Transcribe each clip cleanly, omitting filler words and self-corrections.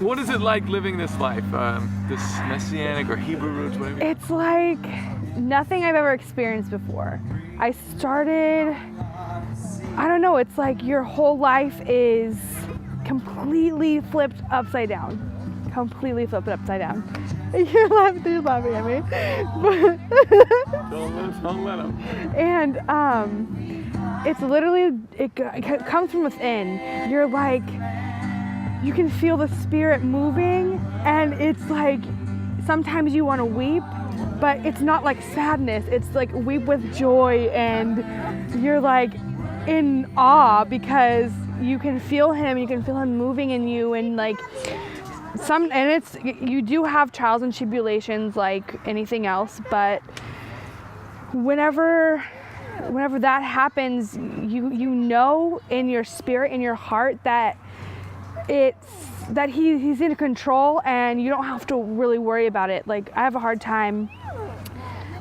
What is it like living this life, this Messianic or Hebrew roots, whatever? It's like nothing I've ever experienced before. I started, I don't know, it's like your whole life is completely flipped upside down. Completely flipped upside down. You're laughing at me. Don't let them. And it's literally, it comes from within. You're like, you can feel the spirit moving, and it's like, sometimes you want to weep, but it's not like sadness. It's like weep with joy, and you're like in awe because you can feel him moving in you, and like you do have trials and tribulations like anything else, but whenever that happens, you know in your spirit, in your heart, that he's in control, and you don't have to really worry about it. Like, I have a hard time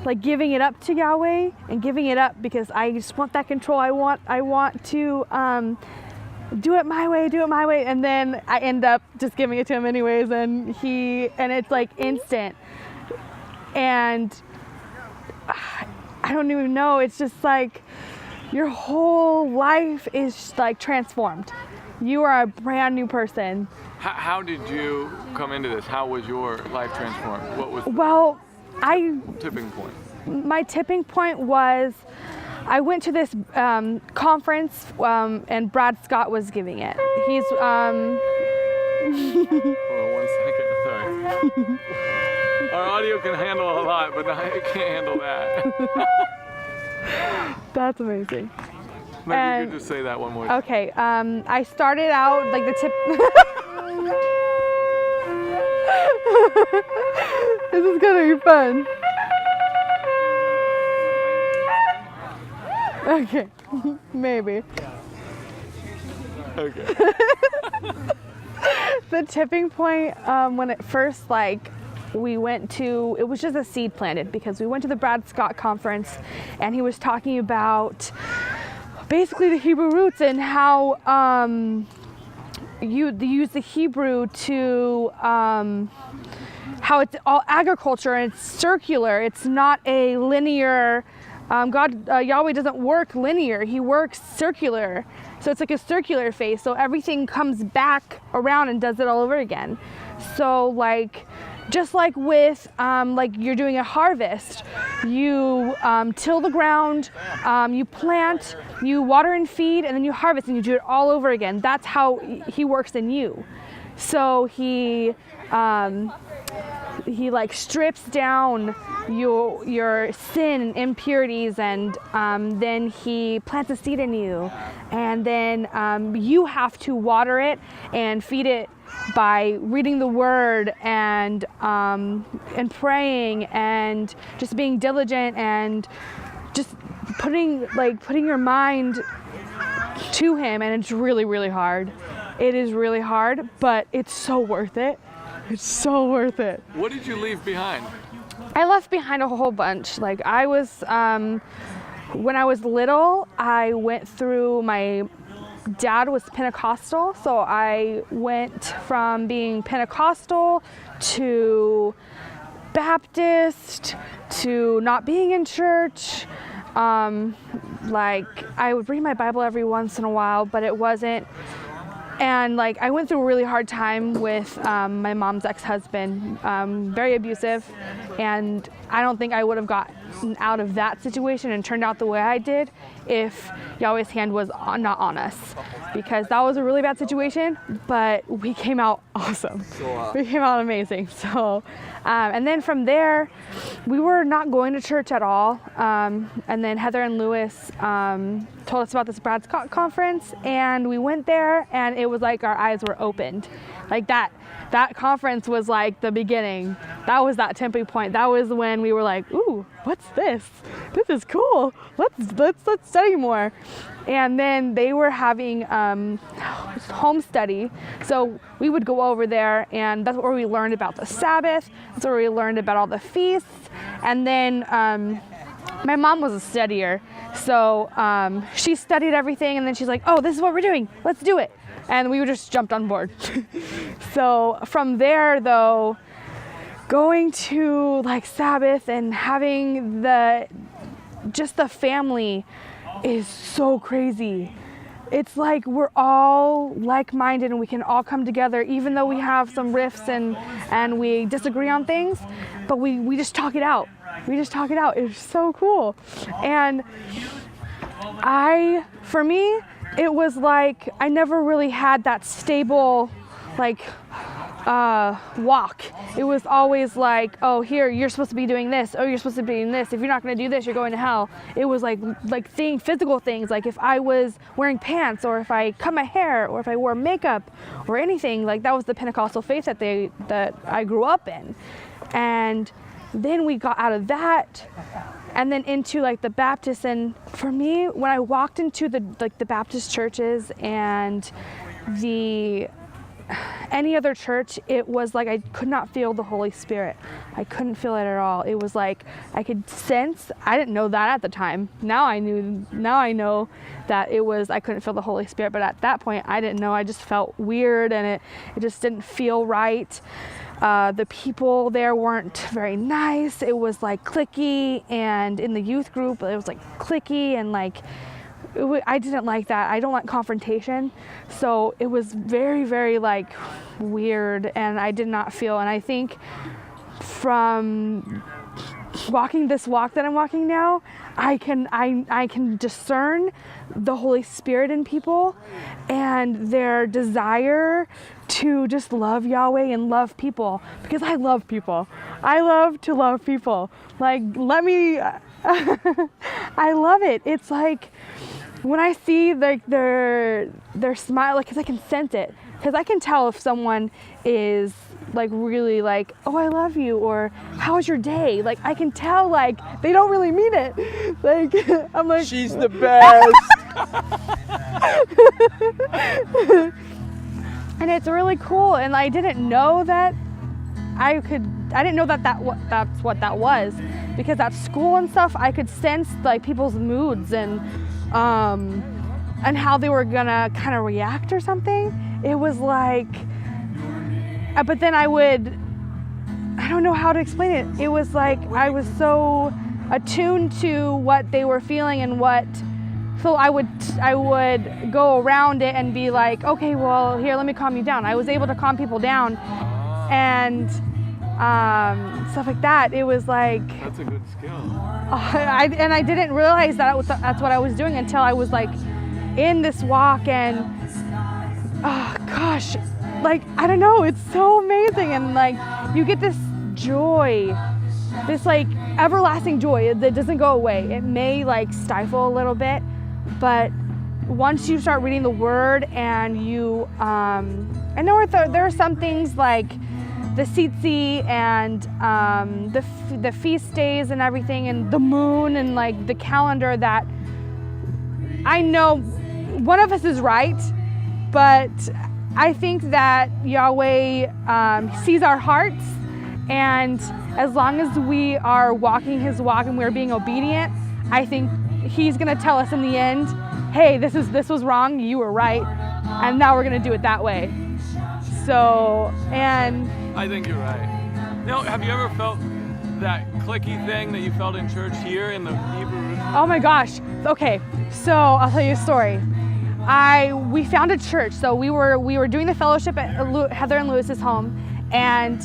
like giving it up to Yahweh and giving it up because I just want that control. I want to do it my way, and then I end up just giving it to him anyways, and it's like instant, and I don't even know, it's just like your whole life is like transformed. You are a brand new person. How did you come into this? How was your life transformed? What was tipping point? My tipping point was I went to this conference and Brad Scott was giving it. He's Hold on 1 second, sorry. Our audio can handle a lot, but I can't handle that. That's amazing. Maybe you could just say that one more time. Okay, I started out like the tip. This is gonna be fun. Okay, maybe. Okay. The tipping point when it first we went to, it was just a seed planted because we went to the Brad Scott conference, and he was talking about basically the Hebrew roots and how you use the Hebrew to how it's all agriculture and it's circular. It's not a linear. Yahweh doesn't work linear. He works circular. So it's like a circular face. So everything comes back around and does it all over again. So like, just like with like you're doing a harvest, you till the ground, you plant, you water and feed, and then you harvest, and you do it all over again. That's how he works in you. So he like strips down your sin and impurities, and then he plants a seed in you, and then you have to water it and feed it by reading the word and praying and just being diligent and just putting your mind to him. And it's really, really hard. It is really hard, but it's so worth it. It's so worth it. What did you leave behind? I left behind a whole bunch. Like I was, when I was little, I went through, my dad was Pentecostal, so I went from being Pentecostal to Baptist to not being in church. Like I would read my Bible every once in a while, but it wasn't. And like I went through a really hard time with my mom's ex-husband, very abusive, and I don't think I would have gotten out of that situation and turned out the way I did if Yahweh's hand was not on us, because that was a really bad situation, but we came out awesome. We came out amazing. So, and then from there, we were not going to church at all. And then Heather and Lewis told us about this Brad Scott conference, and we went there, and it was like our eyes were opened. Like that conference was like the beginning. That was that tipping point. That was when we were like, ooh, what's this? This is cool. Let's study more. And then they were having home study. So we would go over there, and that's where we learned about the Sabbath. That's where we learned about all the feasts. And then my mom was a studier. So she studied everything, and then she's like, oh, this is what we're doing. Let's do it. And we just jumped on board. So from there though, going to like Sabbath and having the family is so crazy. It's like we're all like-minded and we can all come together even though we have some rifts and we disagree on things, but we just talk it out. We just talk it out. It's so cool. And for me, it was like I never really had that stable like walk. It was always like, oh, here, you're supposed to be doing this. Oh, you're supposed to be doing this. If you're not going to do this, you're going to hell. It was like physical things, like if I was wearing pants or if I cut my hair or if I wore makeup or anything, like that was the Pentecostal faith that I grew up in. And then we got out of that and then into like the Baptist. And for me, when I walked into the Baptist churches and any other church, it was like I could not feel the Holy Spirit. I couldn't feel it at all. It was like I could sense. I didn't know that at the time. Now I know that I couldn't feel the Holy Spirit, but at that point I didn't know. I just felt weird and it just didn't feel right. The people there weren't very nice. It was like cliquey, and in the youth group it was like cliquey and like I didn't like that. I don't like confrontation. So it was very, very like weird, and I did not feel, and I think from walking this walk that I'm walking now, I can discern the Holy Spirit in people and their desire to just love Yahweh and love people, because I love people. I love to love people. Like, I love it. It's like, when I see like their smile, like, cause I can sense it, cause I can tell if someone is like really like, oh, I love you, or how was your day? Like I can tell like they don't really mean it. Like I'm like, she's the best. And it's really cool. And I didn't know that I didn't know that's what that was, because at school and stuff I could sense like people's moods and how they were gonna kind of react or something. It was like, but then I don't know how to explain it. It was like I was so attuned to what they were feeling and so I would go around it and be like, okay, well, here, let me calm you down. I was able to calm people down and stuff like that. It was like, that's a good skill. I didn't realize that's what I was doing until I was like in this walk, and oh gosh, like I don't know, it's so amazing, and like you get this joy, this like everlasting joy that doesn't go away. It may like stifle a little bit, but once you start reading the Word and you, I know there are some things like the tsitsi and the feast days and everything, and the moon and like the calendar, that I know one of us is right, but I think that Yahweh sees our hearts, and as long as we are walking His walk and we're being obedient, I think He's gonna tell us in the end, hey, this was wrong, you were right, and now we're gonna do it that way. So, and I think you're right. Now, have you ever felt that clicky thing that you felt in church here in the Hebrew? Oh my gosh. Okay, so I'll tell you a story. We found a church. So we were doing the fellowship at Heather and Lewis's home, and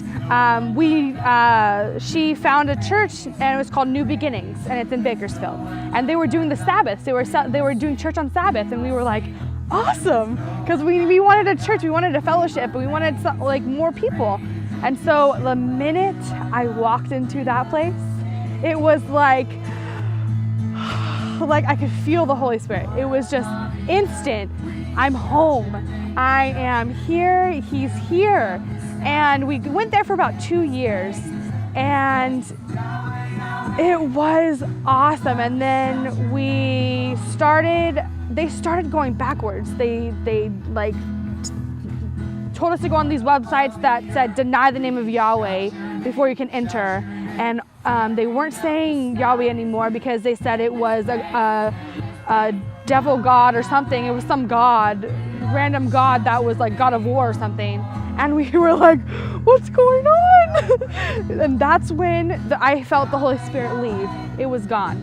she found a church, and it was called New Beginnings, and it's in Bakersfield. And they were doing the Sabbath. They were doing church on Sabbath, and we were like, awesome, because we wanted a church, we wanted a fellowship, but we wanted like more people. And so the minute I walked into that place, it was like I could feel the Holy Spirit. It was just instant. I'm home. I am here. He's here. And we went there for about 2 years, and it was awesome. And then they started going backwards. They like told us to go on these websites that said deny the name of Yahweh before you can enter, and they weren't saying Yahweh anymore because they said it was a devil god or something. It was some god random god that was like God of War or something. And we were like, what's going on? And that's when I felt the Holy Spirit leave. It was gone.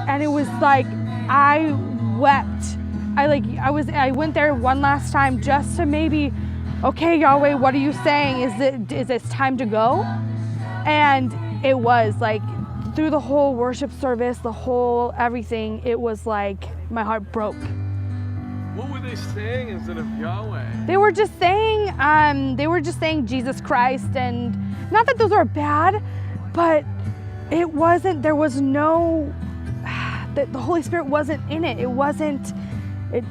And it was like, I wept. I went there one last time just to maybe, okay, Yahweh, what are you saying? Is it time to go? And it was like, through the whole worship service, the whole everything, it was like my heart broke. What were they saying instead of Yahweh? They were just saying Jesus Christ, and not that those are bad, but it wasn't, there was no, the Holy Spirit wasn't in it.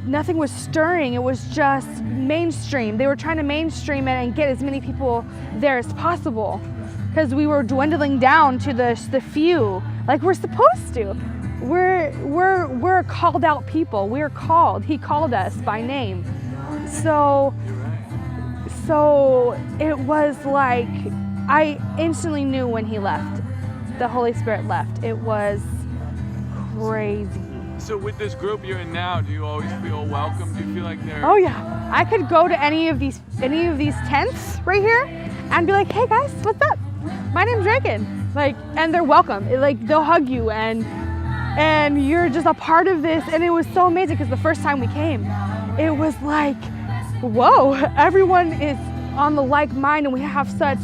Nothing was stirring. It was just mainstream. They were trying to mainstream it and get as many people there as possible, because we were dwindling down to the few, like we're supposed to. We're called out people. We're called. He called us by name. So it was like, I instantly knew when he left. The Holy Spirit left. It was crazy. So with this group you're in now, do you always feel welcome? Do you feel like they're... Oh yeah. I could go to any of these tents right here and be like, hey guys, what's up? My name's Raegan. Like, and they're welcome. They'll hug you and you're just a part of this. And it was so amazing because the first time we came, it was like, whoa, everyone is on the like mind, and we have such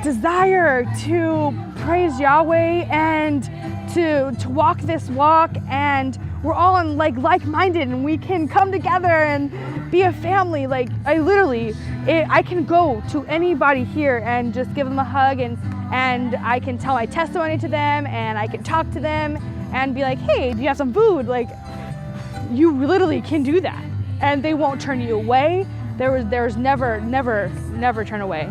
desire to praise Yahweh and to walk this walk, and we're all on like-minded, and we can come together and be a family. Like, I can go to anybody here and just give them a hug, and I can tell my testimony to them, and I can talk to them and be like, hey, do you have some food? Like, you literally can do that, and they won't turn you away. There's never turn away.